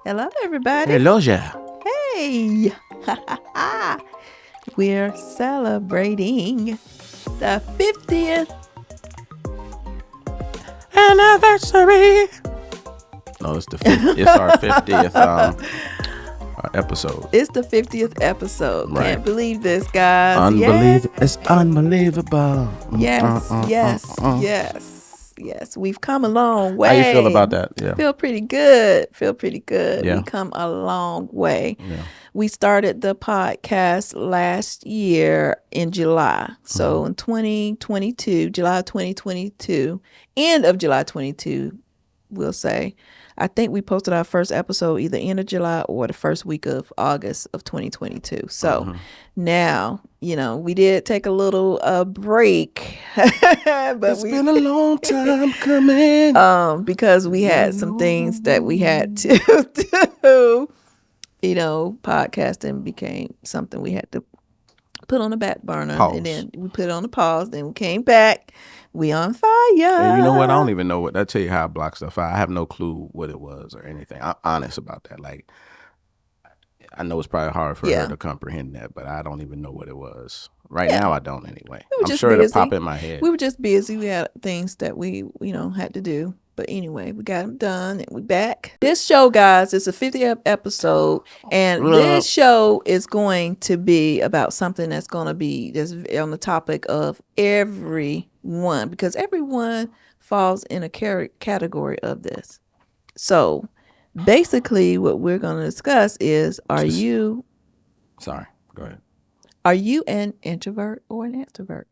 Hello, everybody. Hello, yeah. Hey. We're celebrating the 50th. Anniversary. No, it's it's our 50th episode. It's the 50th episode. Right. Can't believe this, guys. Unbelievable. It's unbelievable. Yes. We've come a long way. How you feel about that? Yeah. Feel pretty good. Yeah. We come a long way. Yeah. We started the podcast last year in July. So in 2022, July 2022, end of July 22, we'll say. I think we posted our first episode either end of July or the first week of August of 2022. So now, we did take a little break. But it's been a long time coming. Because we had some things that we had to do. Podcasting became something we had to put on the back burner. Pause. And then we put it on the pause. Then we came back. We on fire. And you know what? I don't even know what. I'll tell you how I block stuff out. I have no clue what it was or anything. I'm honest about that. Like, I know it's probably hard for her to comprehend that, but I don't even know what it was. Right now, I don't anyway. I'm sure it'll pop in my head. We were just busy. We had things that we, had to do. But anyway, we got them done and we're back. This show, guys, is a 50th episode. And this show is going to be about something that's going to be on the topic of everyone. Because everyone falls in a category of this. So basically what we're going to discuss is, Sorry, go ahead. Are you an introvert or an extrovert?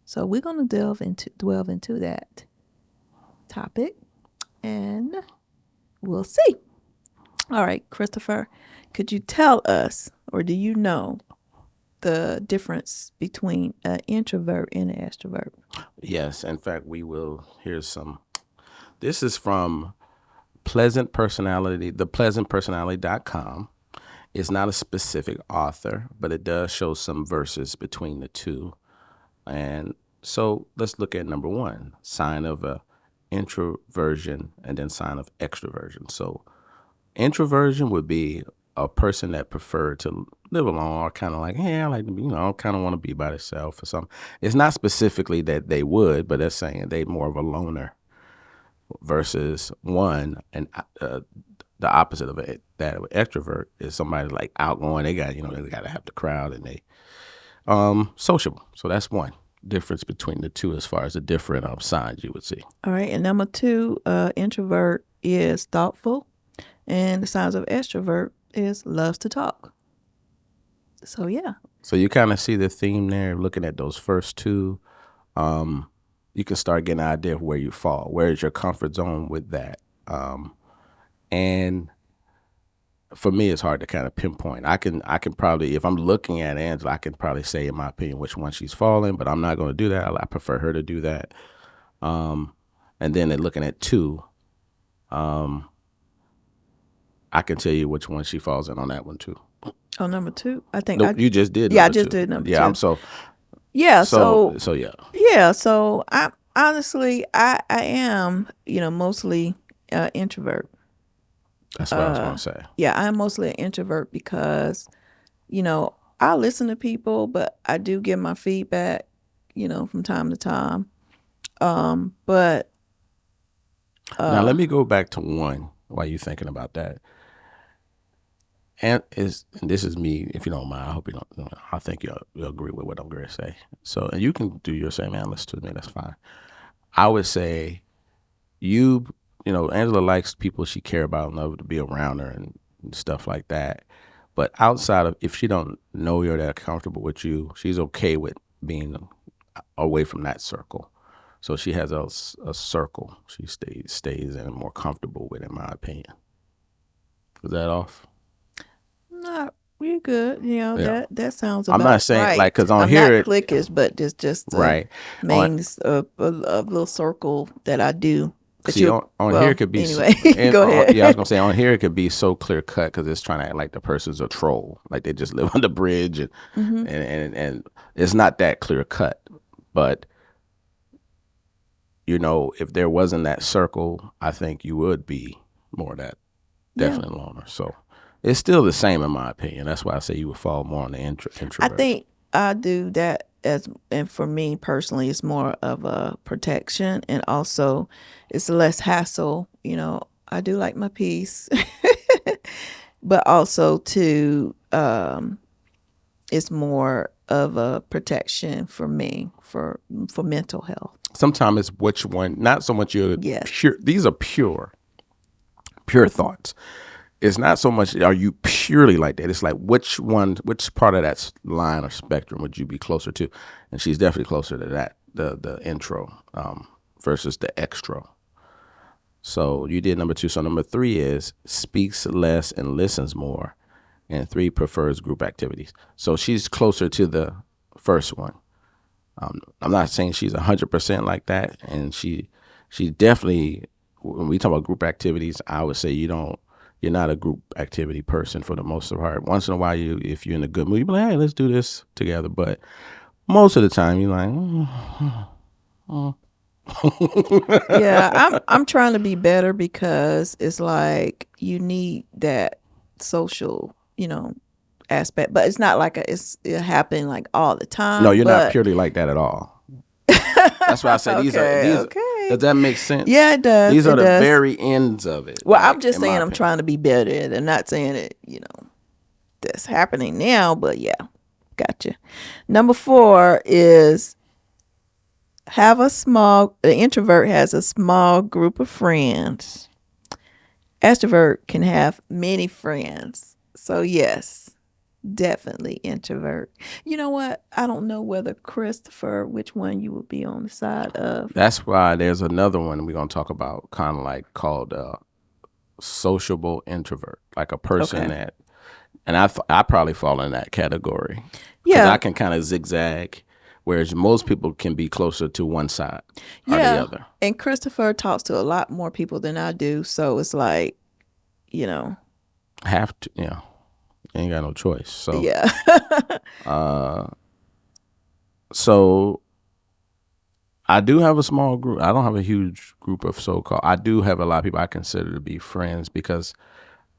So we're going to delve into that topic and we'll see. All right, Christopher, could you tell us, or do you know the difference between an introvert and an extrovert? Yes, in fact, we will. Here's some. This is from thepleasantpersonality.com. It's not a specific author, but it does show some verses between the two. And so let's look at number one, sign of a introversion and then sign of extroversion. So introversion would be a person that preferred to live alone or kind of like, hey, I like to be, I kind of want to be by themselves or something. It's not specifically that they would, but they're saying they more of a loner versus one. And the opposite of it, that extrovert is somebody like outgoing. They got, they got to have the crowd and they sociable. So that's one difference between the two as far as the different signs you would see. All right. And number two, introvert is thoughtful. And the signs of extrovert is loves to talk. So, yeah. So you kind of see the theme there, looking at those first two. You can start getting an idea of where you fall. Where is your comfort zone with that? And for me, it's hard to kind of pinpoint. I can probably, if I'm looking at Angela, I can probably say, in my opinion, which one she's falling, but I'm not going to do that. I prefer her to do that. And then looking at two, I can tell you which one she falls in on that one too. Oh, number two? I think you just did. Yeah, I just did number two. Yeah, I'm so. Yeah, so yeah. Yeah, so I honestly, I am, mostly introvert. That's what I was going to say. Yeah, I'm mostly an introvert because, I listen to people, but I do give my feedback, from time to time. But now let me go back to one while you're thinking about that. And this is me, if you don't mind. I hope you don't. I think you'll agree with what I'm going to say. So, and you can do your same analysis to me. That's fine. I would say, Angela likes people she care about and love to be around her and stuff like that. But outside of, if she don't know you're that comfortable with you, she's okay with being away from that circle. So she has a circle she stays in and more comfortable with, in my opinion. Was that off? No, we're good. That sounds about I'm not saying right. like, because I'm here not cliquish, but just right. Main a little circle that I do. See, on here it could be anyway. Go ahead. Yeah, I was gonna say, on here it could be so clear cut because it's trying to act like the person's a troll, like they just live on the bridge, and and it's not that clear cut. But if there wasn't that circle, I think you would be more that Yeah. definitely loner. So it's still the same in my opinion. That's why I say you would fall more on the I introvert. think I do that as, and for me personally, it's more of a protection, and also it's less hassle. I do like my peace, but also too, it's more of a protection for me for mental health. Sometimes it's which one, not so much your Yes. pure. These are pure thoughts. It's not so much are you purely like that. It's like which part of that line or spectrum would you be closer to? And she's definitely closer to that, the intro versus the extro. So you did number 2. So number 3 is speaks less and listens more, and 3 prefers group activities. So she's closer to the first one. I'm not saying she's 100% like that, and she definitely, when we talk about group activities, I would say you're not a group activity person for the most part. Once in a while, if you're in a good mood, you be like, hey, let's do this together. But most of the time, you're like, Yeah, I'm trying to be better, because it's like you need that social, aspect, but it's not like it happening like all the no, time. you're not But purely like that at all. That's why I say okay, these. okay. Does that make sense? Yeah, it does. These are It the does. very ends of it. Well, I'm Like just in my saying I'm opinion. trying to be better at it. I'm not saying it, that's happening now, but yeah, gotcha. Number 4 is the introvert has a small group of friends. Extrovert can have many friends. So yes, definitely introvert. You know what? I don't know whether Christopher, which one you would be on the side of. That's why there's another one we're gonna talk about, kind of like called sociable introvert, like a person Okay. that, and I probably fall in that category because I Yeah. can kind of zigzag, whereas most people can be closer to one side or the Yeah. other. And Christopher talks to a lot more people than I do. So it's like, you know, Have to, ain't got no choice. So, yeah. so I do have a small group. I don't have a huge group of so-called. I do have a lot of people I consider to be friends because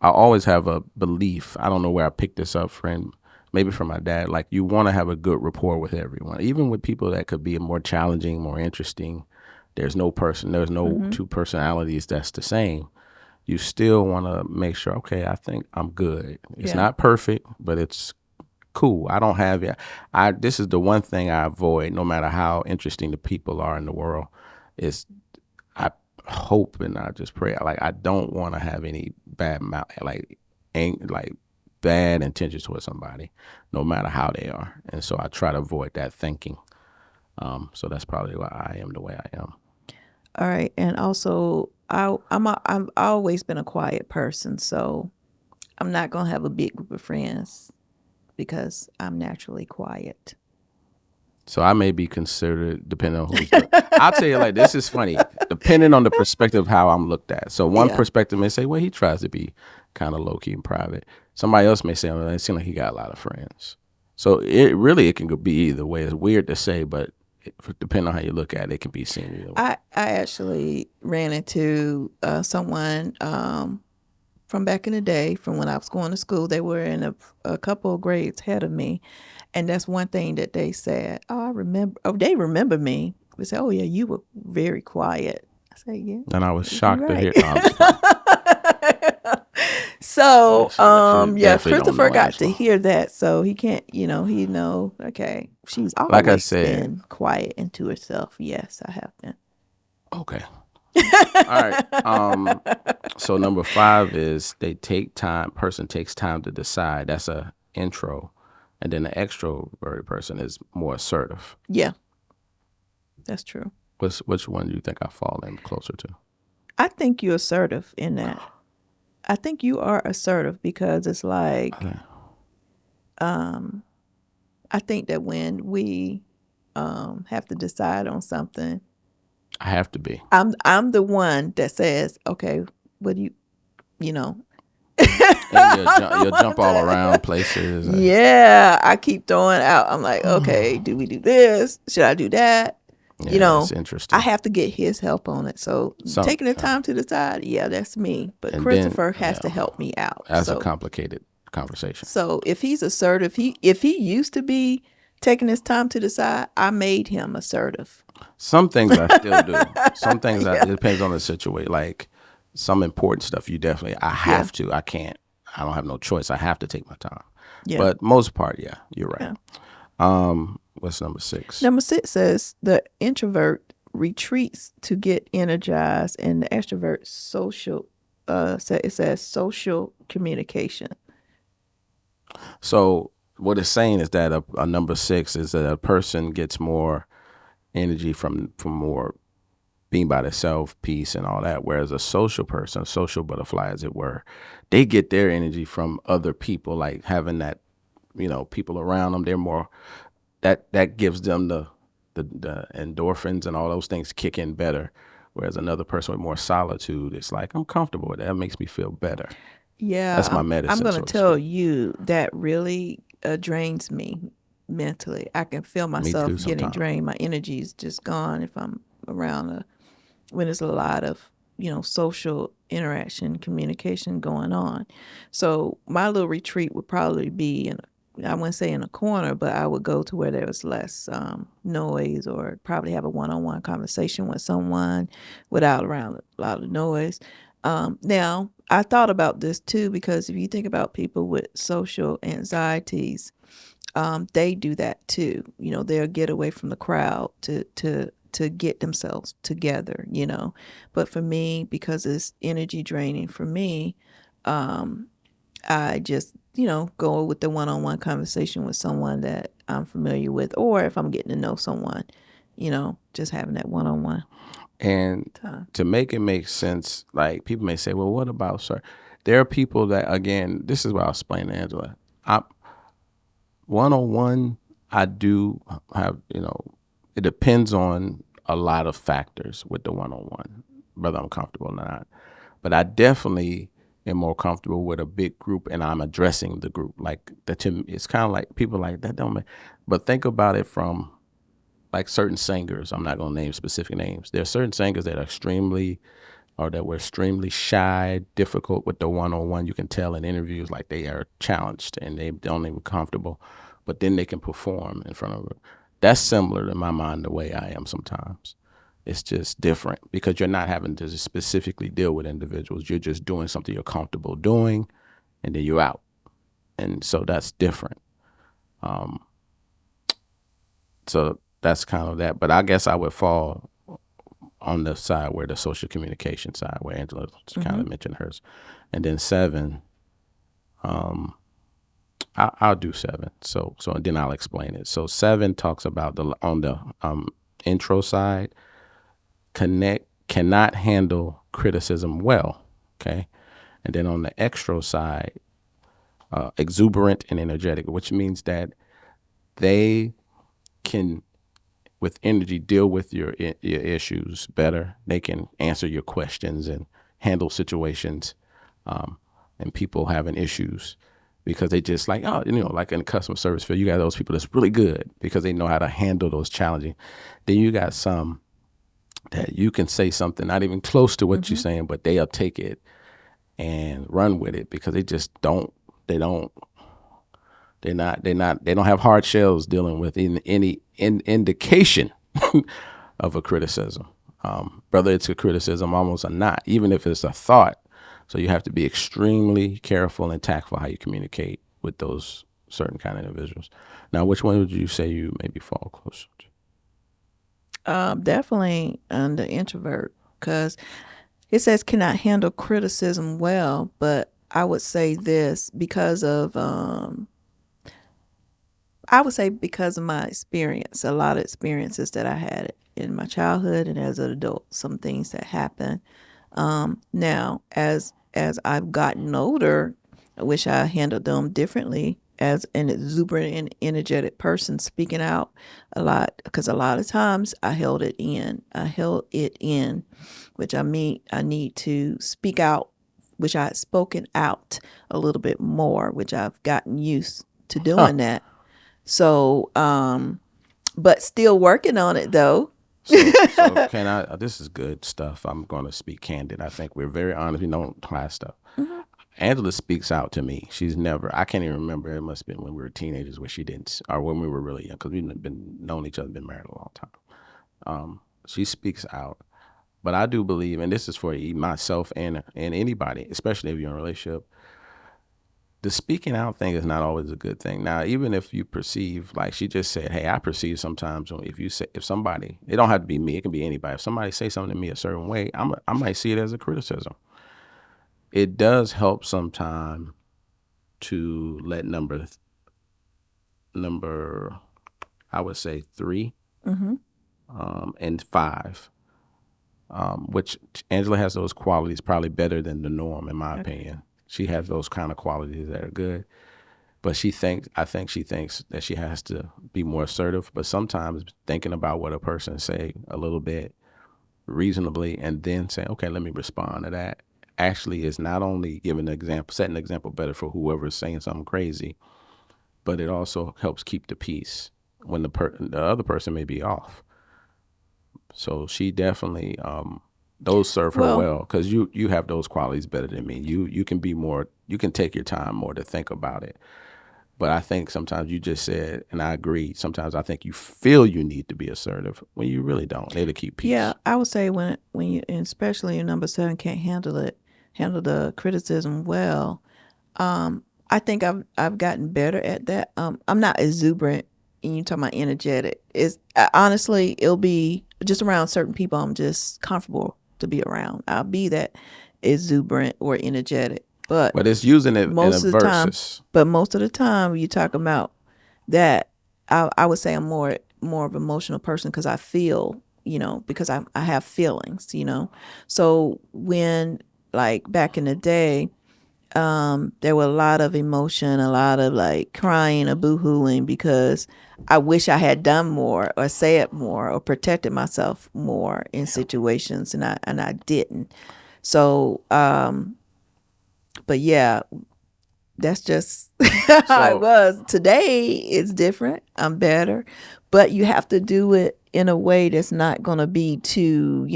I always have a belief. I don't know where I picked this up, friend. Maybe from my dad. Like you want to have a good rapport with everyone, even with people that could be more challenging, more interesting. There's no two personalities that's the same. You still want to make sure. Okay, I think I'm good. It's Yeah. not perfect, but it's cool. I don't have it. This is the one thing I avoid, no matter how interesting the people are in the world. Is I hope and I just pray. Like I don't want to have any bad like bad intentions towards somebody, no matter how they are. And so I try to avoid that thinking. So that's probably why I am the way I am. All right. And also, I've always been a quiet person. So I'm not going to have a big group of friends because I'm naturally quiet. So I may be considered, depending on who's. I'll tell you like this is funny, depending on the perspective of how I'm looked at. So one Yeah. perspective may say, well, he tries to be kind of low key and private. Somebody else may say, well, it seems like he got a lot of friends. So it can be either way. It's weird to say, but depending on how you look at it, it can be seen either way. I actually ran into someone from back in the day, from when I was going to school. They were in a couple of grades ahead of me. And that's one thing that they said, oh, I remember. Oh, they remember me. They said, oh, yeah, you were very quiet. I said, yeah. And I was You're shocked to right. hear. No, I'm just kidding. So, Definitely don't Christopher know got as to well. hear that. So he can't, okay, she's Like I always said, been quiet and to herself. Yes, I have been. okay. All right. So number 5 is person takes time to decide. That's a intro. And then the extroverted person is more assertive. Yeah, that's true. Which one do you think I fall in closer to? I think you're assertive in that. I think you are assertive because it's like, Okay. I think that when we have to decide on something, I have to be. I'm the one that says, okay, what do you know? And you'll jump all around places. Yeah, I keep throwing out. I'm like, okay, do we do this? Should I do that? You Yeah, know, it's I interesting. have to get his help on it. So Some, taking the time to decide, yeah, that's me. But and then Christopher has yeah, to help me out. that's a complicated conversation. So if he's assertive, if he used to be taking his time to decide, I made him assertive. Some things I still do. Some things it Yeah. depends on the situation. Like some important stuff, you definitely I Yeah. have to. I can't. I don't have no choice. I have to take my time. Yeah. But most part, yeah, you're right. Yeah. What's number 6? Number 6 says the introvert retreats to get energized, and the extrovert social. It says social communication. So what it's saying is that a number 6 is that a person gets more energy from more being by themselves, peace, and all that. Whereas a social person, a social butterfly, as it were, they get their energy from other people, like having that, people around them. They're more that gives them the endorphins and all those things kick in better. Whereas another person with more solitude, it's like I'm comfortable with that. It makes me feel better. Yeah, That's my I'm medicine, gonna so to tell speak. you that really drains me mentally. I can feel Me myself too. getting Sometimes. drained. My energy is just gone if I'm around when there's a lot of social interaction, communication going on. So my little retreat would probably be I wouldn't say in a corner, but I would go to where there was less noise, or probably have a one-on-one conversation with someone without around a lot of noise. Now, I thought about this too, because if you think about people with social anxieties, they do that too. They'll get away from the crowd to get themselves together. But for me, because it's energy draining for me, I just go with the one-on-one conversation with someone that I'm familiar with, or if I'm getting to know someone, just having that one-on-one And time. to make it make sense, like people may say, well, what about, sir? There are people that, again, this is what I'll explain to Angela. I, one on one, I do have, it depends on a lot of factors with the one on one, whether I'm comfortable or not. But I definitely am more comfortable with a big group and I'm addressing the group. Like that to me, it's kind of like people like that don't make, but think about it from like certain singers. I'm not going to name specific names. There are certain singers that are extremely or that were extremely shy, difficult with the one-on-one. You can tell in interviews like they are challenged and they don't even comfortable, but then they can perform in front of her. That's similar in my mind the way I am sometimes. It's just different because you're not having to specifically deal with individuals. You're just doing something you're comfortable doing, and then you're out. And so that's different. So that's kind of that. But I guess I would fall on the side where the social communication side, where Angela kind of mentioned hers, and then 7, I'll do 7. So and then I'll explain it. So 7 talks about on the intro side, cannot handle criticism well. Okay, and then on the extro side, exuberant and energetic, which means that they can with energy deal with your issues better. They can answer your questions and handle situations, and people having issues because they just like like in the customer service field, you got those people that's really good because they know how to handle those challenging. Then you got some that you can say something not even close to what you're saying, but they'll take it and run with it because they just don't. They don't. They don't have hard shells dealing with any indication of a criticism, whether it's a criticism almost or not, even if it's a thought. So you have to be extremely careful and tactful how you communicate with those certain kind of individuals. Now, which one would you say you maybe fall closer to? Definitely the introvert, because it says cannot handle criticism well, but I would say this because of I would say because of my experience, a lot of experiences that I had in my childhood and as an adult, some things that happen. Now, as I've gotten older, I wish I handled them differently as an exuberant and energetic person speaking out a lot, because a lot of times I held it in. Which I mean I need to speak out, which I had spoken out a little bit more, which I've gotten used to Huh. doing that. So, but still working on it though. So can I? This is good stuff. I'm going to speak candid. I think we're very honest. We don't hide stuff. Hmm. Angela speaks out to me. She's never. I can't even remember. It must have been when we were teenagers where she didn't, or when we were really young, because we've been known each other, been married a long time. She speaks out, but I do believe, and this is for myself and anybody, especially if you're in a relationship. The speaking out thing is not always a good thing. Now, even if you perceive, like she just said, hey, I perceive sometimes if you say, if somebody, it don't have to be me, it can be anybody. If somebody say something to me a certain way, I might see it as a criticism. It does help sometime to let number, I would say 3 Hmm. and 5, which Angela has those qualities probably better than the norm, in my opinion. She has those kind of qualities that are good. But I think she thinks that she has to be more assertive. But sometimes thinking about what a person say a little bit reasonably and then say, okay, let me respond to that, actually is not only giving an example, setting an example better for whoever is saying something crazy, but it also helps keep the peace when the other person may be off. So she definitely those serve her Well, well because you have those qualities better than me. You can be more. You can take your time more to think about it. But I think sometimes you just said, and I agree. Sometimes I think you feel you need to be assertive when you really don't. It'll keep yeah, peace. I would say when you, and especially your number 7 can't handle the criticism well. I think I've gotten better at that. I'm not exuberant, and you talking about energetic. Is honestly, it'll be just around certain people. I'm just comfortable to be around. I'll be that exuberant or energetic, but But it's using it in a most of the time, versus. most of the time, you talk about that. I would say I'm more of an emotional person because I feel, because I have feelings, So when, like, back in the day, there were a lot of emotion, a lot of like crying or boohooing because I wish I had done more or said more or protected myself more in situations, and I didn't. So, but yeah, that's just how it So was. Today it's different. I'm better, but you have to do it in a way that's not going to be too,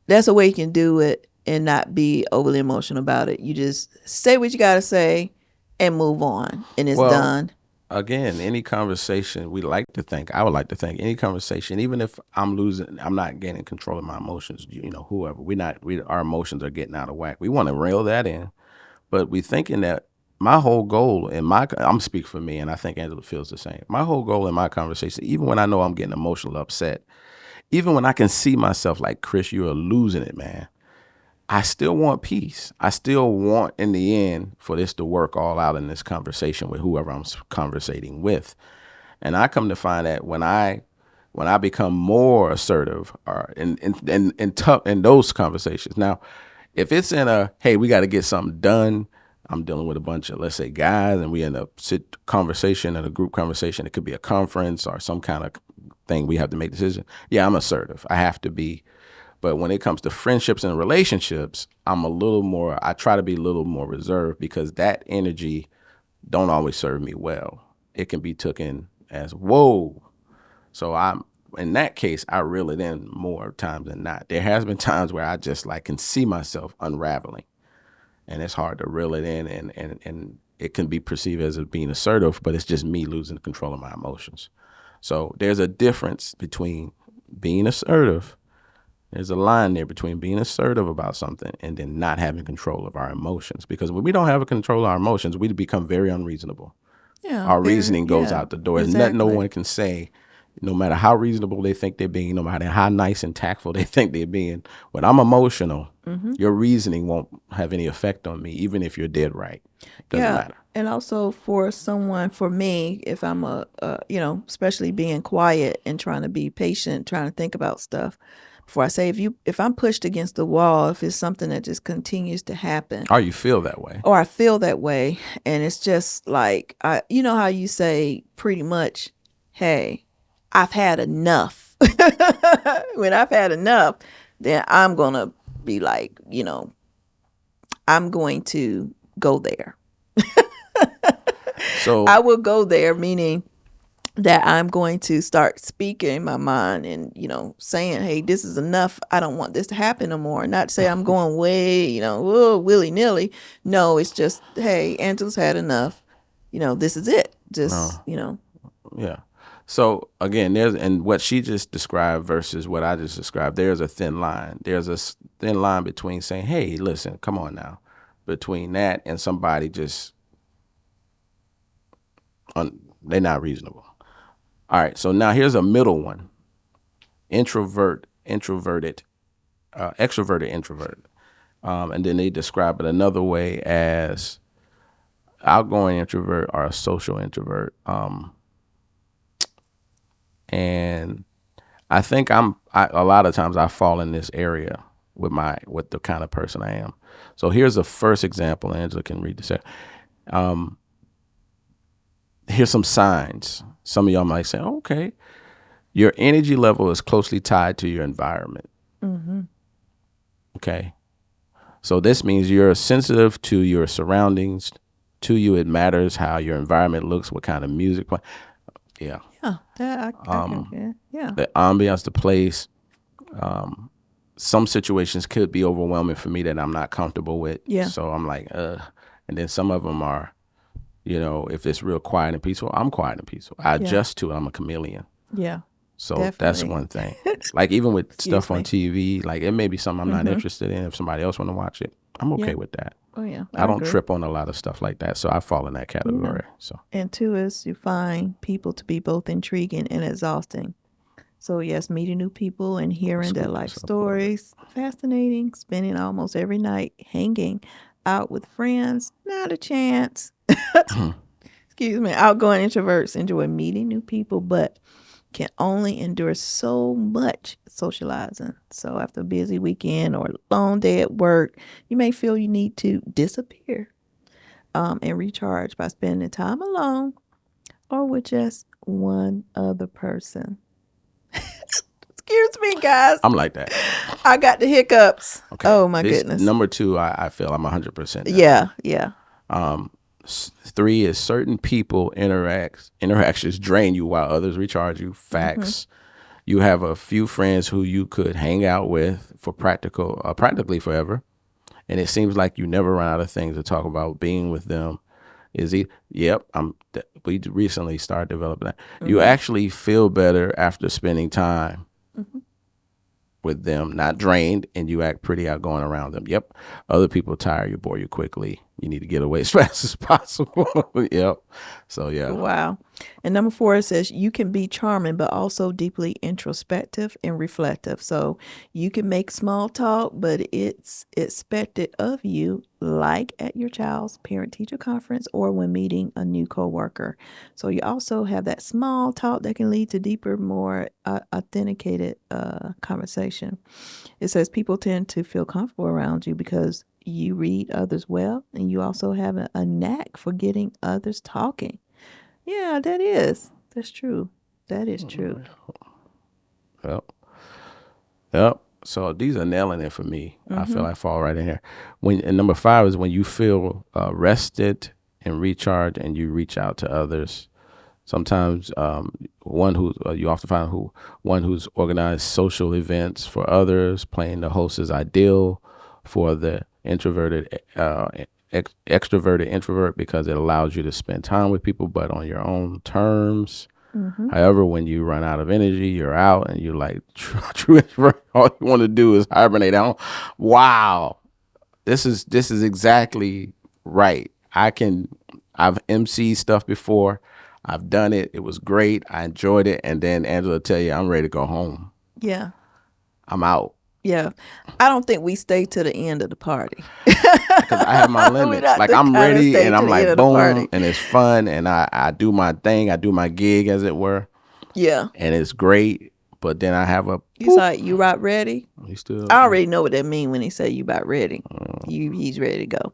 that's a way you can do it and not be overly emotional about it. You just say what you got to say and move on, and it's well, done. again, any conversation we like to think. I would like to think any conversation, even if I'm not gaining control of my emotions. Whoever our emotions are getting out of whack. We want to reel that in. But we thinking that my whole goal in I'm speak for me, and I think Angela feels the same. My whole goal in my conversation, even when I know I'm getting emotional, upset, even when I can see myself like, Chris, you are losing it, man. I still want peace. I still want, in the end, for this to work all out in this conversation with whoever I'm conversating with. And I come to find that when I become more assertive or in tough in those conversations. Now, if it's in a hey, we got to get something done. I'm dealing with a bunch of, let's say, guys, and we end up conversation in a group conversation. It could be a conference or some kind of thing we have to make decisions. Yeah, I'm assertive. I have to be. But when it comes to friendships and relationships, I try to be a little more reserved because that energy don't always serve me well. It can be taken as whoa. So in that case, I reel it in more times than not. There has been times where I just like can see myself unraveling, and it's hard to reel it in, and it can be perceived as being assertive, but it's just me losing control of my emotions. So there's a difference between being assertive. There's a line there between being assertive about something and then not having control of our emotions. Because when we don't have control of our emotions, we become very unreasonable. Yeah, Our very. reasoning goes Yeah, out the door. There's nothing no exactly. one can say, no matter how reasonable they think they're being, no matter how nice and tactful they think they're being. When I'm emotional, Hmm. your reasoning won't have any effect on me, even if you're dead right. It doesn't Yeah, matter. and also for me, if I'm especially being quiet and trying to be patient, trying to think about stuff before I say, if I'm pushed against the wall, if it's something that just continues to happen, Or you feel that way. or I feel that way, and it's just like you know how you say pretty much, hey, I've had enough. When I've had enough, then I'm gonna be like, I'm going to go there. So, I will go there, meaning that I'm going to start speaking in my mind and, saying, hey, this is enough. I don't want this to happen no more. Not to say I'm going way, willy nilly. No, it's just, hey, Angela's had enough. This is it. Just, No. Yeah. So again, there's and what she just described versus what I just described. There's a thin line. There's a thin line between saying, "Hey, listen, come on now," between that and somebody just they're not reasonable. All right. So now here's a middle one: introverted, extroverted, introvert. And then they describe it another way as outgoing introvert or a social introvert. And I think a lot of times I fall in this area with the kind of person I am. So here's the first example. Angela can read this. Here's some signs. Some of y'all might say, okay, your energy level is closely tied to your environment. Okay. So this means you're sensitive to your surroundings. To you, it matters how your environment looks, what kind of music. Yeah. Yeah. Yeah. The ambiance, the place. Some situations could be overwhelming for me that I'm not comfortable with. Yeah. So I'm like, and then some of them are, if it's real quiet and peaceful, I'm quiet and peaceful. I adjust to it. I'm a chameleon. Yeah. So Definitely. that's one thing. Like even with stuff on me. TV, like it may be something I'm not interested in. If somebody else want to watch it, I'm okay with that. Oh yeah. I don't agree. trip on a lot of stuff like that. So I fall in that category. So And two is you find people to be both intriguing and exhausting. So yes, meeting new people and hearing their life stories, fascinating. Spending almost every night hanging out with friends, not a chance. Excuse me. Outgoing introverts enjoy meeting new people, but can only endure so much socializing. So after a busy weekend or long day at work, you may feel you need to disappear and recharge by spending time alone or with just one other person. Excuse me, guys. I'm like that. I got the hiccups. Okay. Oh my goodness. Number 2, I feel I'm 100%. Yeah, yeah. 3 is certain people interactions drain you while others recharge you. Facts. You have a few friends who you could hang out with for practically forever, and it seems like you never run out of things to talk about. Being with them is yep. We recently started developing that. You actually feel better after spending time with them, not drained, and you act pretty outgoing around them. Yep. Other people tire you, bore you quickly. You need to get away as fast as possible. Yep. So yeah. Wow. And number 4, it says you can be charming, but also deeply introspective and reflective. So you can make small talk, but it's expected of you, like at your child's parent-teacher conference or when meeting a new coworker. So you also have that small talk that can lead to deeper, more authenticated conversation. It says people tend to feel comfortable around you because you read others well, and you also have a knack for getting others talking. Yeah, that's true. That is true. Yep. Yep. So these are nailing it for me. I feel I fall right in here. And number 5 is when you feel rested and recharged, and you reach out to others. Sometimes one who you often find one who's organized social events for others. Playing the host is ideal for the introverted, extroverted introvert because it allows you to spend time with people, but on your own terms. However, when you run out of energy, you're out, and you're like true introvert. All you want to do is hibernate out. Wow, this is exactly right. I've emceed stuff before. I've done it. It was great. I enjoyed it. And then Angela tell you, I'm ready to go home. Yeah. I'm out. Yeah. I don't think we stay to the end of the party. Because I have my limits. not Like the I'm kind of ready, stay and to I'm the like end of the party. boom, and it's fun, and I do my thing. I do my gig, as it were, Yeah. and it's great. But then I have a He's like, you about ready? You still I already know what that means when he say you about ready. He's ready to go.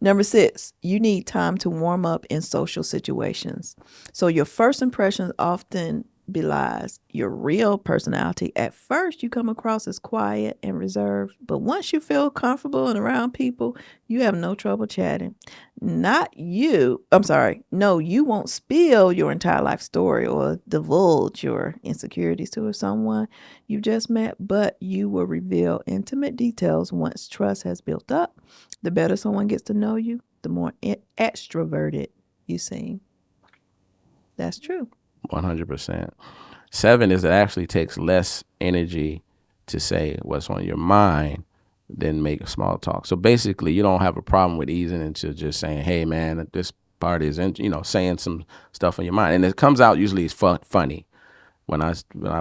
Number 6, you need time to warm up in social situations. So your first impressions often belies your real personality. At first, you come across as quiet and reserved, but once you feel comfortable and around people, you have no trouble chatting. Not you. I'm sorry. No, you won't spill your entire life story or divulge your insecurities to someone you just met, but you will reveal intimate details once trust has built up. The better someone gets to know you, the more extroverted you seem. That's true. 100%. 7 is it actually takes less energy to say what's on your mind than make a small talk. So basically, you don't have a problem with easing into just saying, "Hey, man, this part is," saying some stuff on your mind, and it comes out usually it's funny when I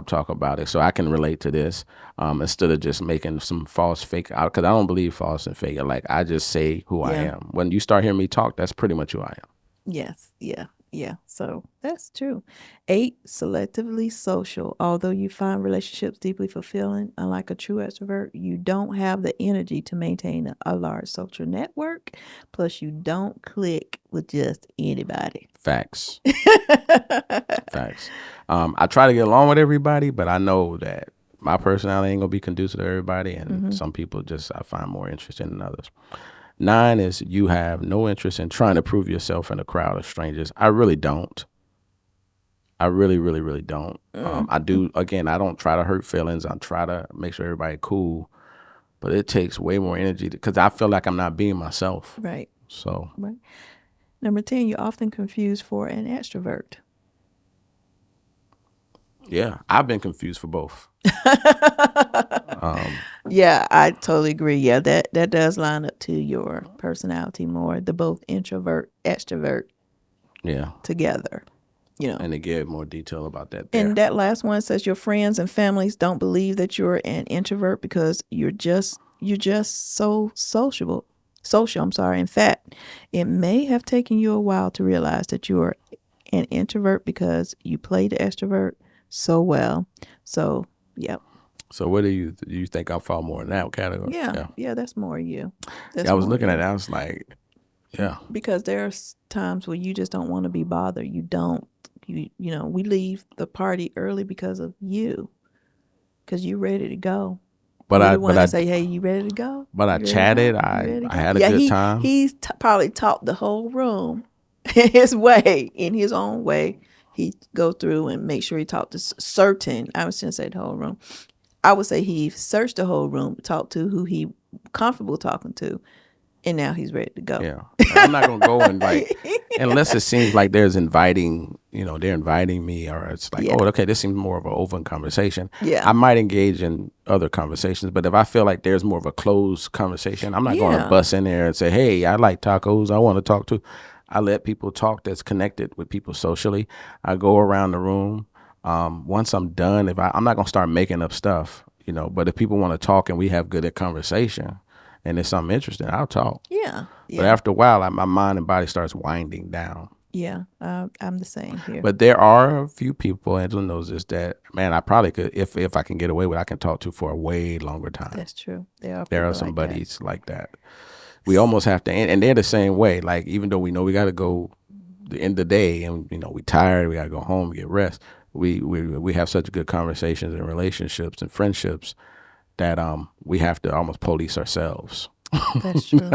talk about it. So I can relate to this instead of just making some false fake, because I don't believe false and fake. Like I just say who I am. When you start hearing me talk, that's pretty much who I am. Yes. Yeah. Yeah. So that's true. 8, selectively social. Although you find relationships deeply fulfilling, unlike a true extrovert, you don't have the energy to maintain a large social network. Plus, you don't click with just anybody. Facts. Facts. I try to get along with everybody, but I know that my personality ain't gonna be conducive to everybody, and some people just I find more interesting than others. 9 is you have no interest in trying to prove yourself in a crowd of strangers. I really don't. I really, really, really don't. I do. Again, I don't try to hurt feelings. I try to make sure everybody cool, but it takes way more energy because I feel like I'm not being myself. Right. So. Right. Number 10, you're often confused for an extrovert. Yeah, I've been confused for both. Yeah, I totally agree. Yeah, that does line up to your personality more. The both introvert, extrovert, yeah, together. And to give more detail about that there. And that last one says your friends and families don't believe that you're an introvert because you're just so sociable. Social, I'm sorry. In fact, it may have taken you a while to realize that you're an introvert because you play the extrovert so well. So, yep. So what do you think I fall more in that category? Yeah, that's more you. I was looking at it, I was like, yeah. Because there's times where you just don't want to be bothered. You don't, we leave the party early because of you, because you're ready to go. But I say, hey, you ready to go? But I chatted. I had a good time. He's probably taught the whole room his way, in his own way. He go through and make sure he talked to certain. I was going to say the whole room. I would say he searched the whole room, talked to who he comfortable talking to, and now he's ready to go. Yeah, I'm not gonna go and unless it seems like they're inviting me, or it's like, oh, okay, this seems more of an open conversation. Yeah, I might engage in other conversations, but if I feel like there's more of a closed conversation, I'm not going to bust in there and say, hey, I like tacos, I want to talk to. I let people talk that's connected with people socially. I go around the room. Once I'm done, I'm not gonna start making up stuff, but if people want to talk and we have good conversation and it's something interesting, I'll talk. Yeah. But after a while, my mind and body starts winding down. Yeah, I'm the same here. But there are a few people, Angela knows this, that, man, I probably could, if I can get away with, I can talk to for a way longer time. That's true. There are some buddies like that. We almost have to, and they're the same way. Like, even though we know we got to go the end of the day and, we tired, we got to go home, get rest. We have such good conversations and relationships and friendships that we have to almost police ourselves. That's true.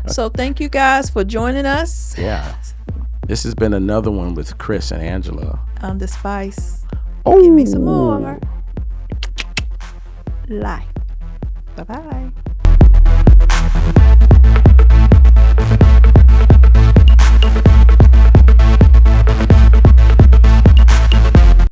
So thank you guys for joining us. Yeah. This has been another one with Chris and Angela. The Spice. Oh. Give me some more. Life. Bye-bye.